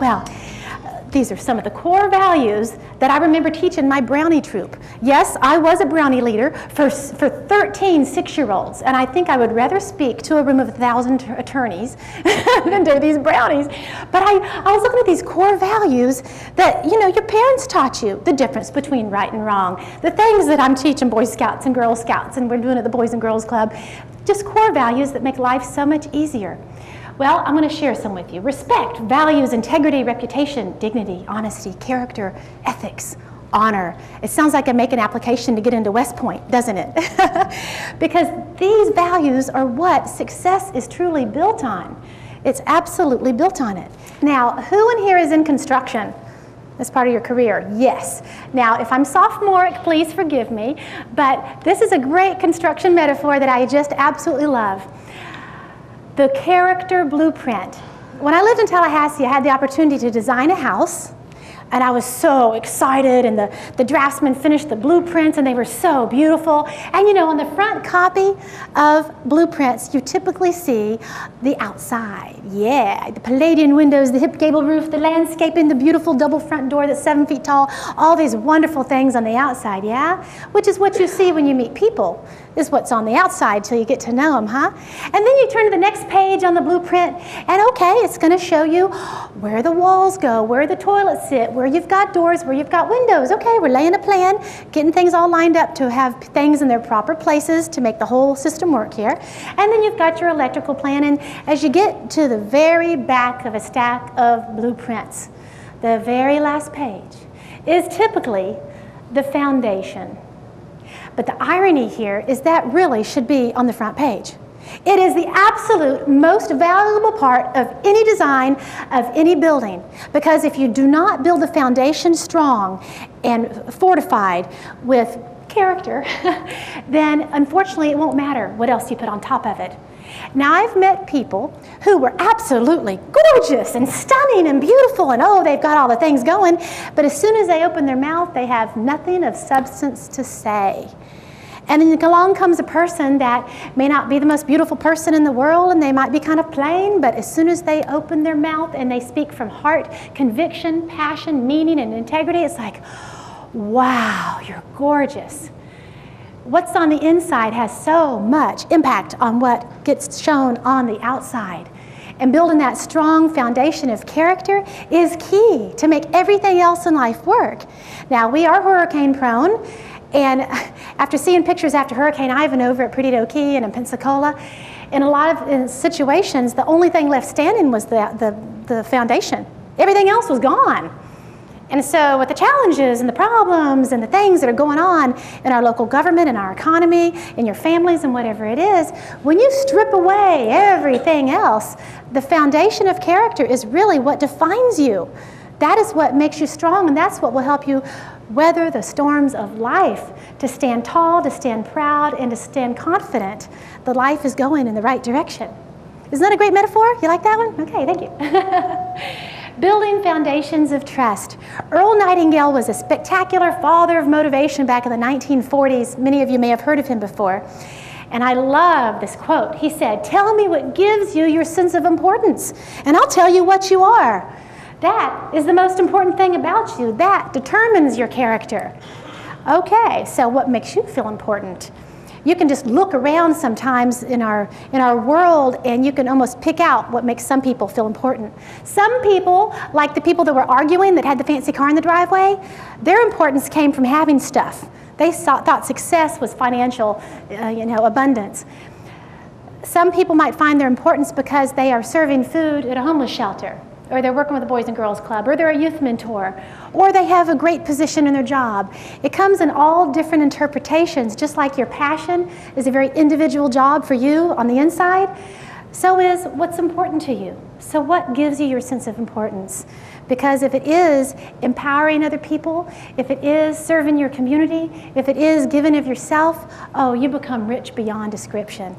Well, these are some of the core values that I remember teaching my Brownie troop. Yes, I was a Brownie leader for 13 6-year-olds, and I think I would rather speak to a room of 1,000 attorneys than do these Brownies. But I was looking at these core values that, you know, your parents taught you, the difference between right and wrong, the things that I'm teaching Boy Scouts and Girl Scouts, and we're doing at the Boys and Girls Club, just core values that make life so much easier. Well, I'm going to share some with you. Respect, values, integrity, reputation, dignity, honesty, character, ethics, honor. It sounds like I make an application to get into West Point, doesn't it? Because these values are what success is truly built on. It's absolutely built on it. Now, who in here is in construction as part of your career? Yes. Now, if I'm sophomoric, please forgive me, but this is a great construction metaphor that I just absolutely love. The character blueprint. When I lived in Tallahassee, I had the opportunity to design a house, and I was so excited, and the draftsman finished the blueprints, and they were so beautiful. And you know, on the front copy of blueprints, you typically see the outside. Yeah, the Palladian windows, the hip gable roof, the landscaping, the beautiful double front door that's 7 feet tall, all these wonderful things on the outside, yeah? Which is what you see when you meet people, is what's on the outside till you get to know them, huh? And then you turn to the next page on the blueprint, and okay, it's gonna show you where the walls go, where the toilets sit, where you've got doors, where you've got windows. Okay, we're laying a plan, getting things all lined up to have things in their proper places to make the whole system work here. And then you've got your electrical plan, and as you get to the very back of a stack of blueprints, the very last page is typically the foundation. But the irony here is that really should be on the front page. It is the absolute most valuable part of any design of any building, because if you do not build the foundation strong and fortified with character, then unfortunately it won't matter what else you put on top of it. Now, I've met people who were absolutely gorgeous and stunning and beautiful, and oh, they've got all the things going, but as soon as they open their mouth, they have nothing of substance to say. And then along comes a person that may not be the most beautiful person in the world, and they might be kind of plain, but as soon as they open their mouth and they speak from heart, conviction, passion, meaning, and integrity, it's like, wow, you're gorgeous. What's on the inside has so much impact on what gets shown on the outside. And building that strong foundation of character is key to make everything else in life work. Now, we are hurricane prone, and after seeing pictures after Hurricane Ivan over at Perdido Key and in Pensacola, in a lot of situations, the only thing left standing was the foundation. Everything else was gone. And so with the challenges and the problems and the things that are going on in our local government, in our economy, in your families and whatever it is, when you strip away everything else, the foundation of character is really what defines you. That is what makes you strong, and that's what will help you weather the storms of life, to stand tall, to stand proud, and to stand confident that life is going in the right direction. Isn't that a great metaphor? You like that one? Okay, thank you. Building foundations of trust. Earl Nightingale was a spectacular father of motivation back in the 1940s. Many of you may have heard of him before. And I love this quote. He said, "Tell me what gives you your sense of importance, and I'll tell you what you are." That is the most important thing about you. That determines your character. Okay, so what makes you feel important? You can just look around sometimes in our world, and you can almost pick out what makes some people feel important. Some people, like the people that were arguing that had the fancy car in the driveway, their importance came from having stuff. They thought success was financial, abundance. Some people might find their importance because they are serving food at a homeless shelter, or they're working with the Boys and Girls Club, or they're a youth mentor, or they have a great position in their job. It comes in all different interpretations. Just like your passion is a very individual job for you on the inside, so is what's important to you. So what gives you your sense of importance? Because if it is empowering other people, if it is serving your community, if it is giving of yourself, oh, you become rich beyond description.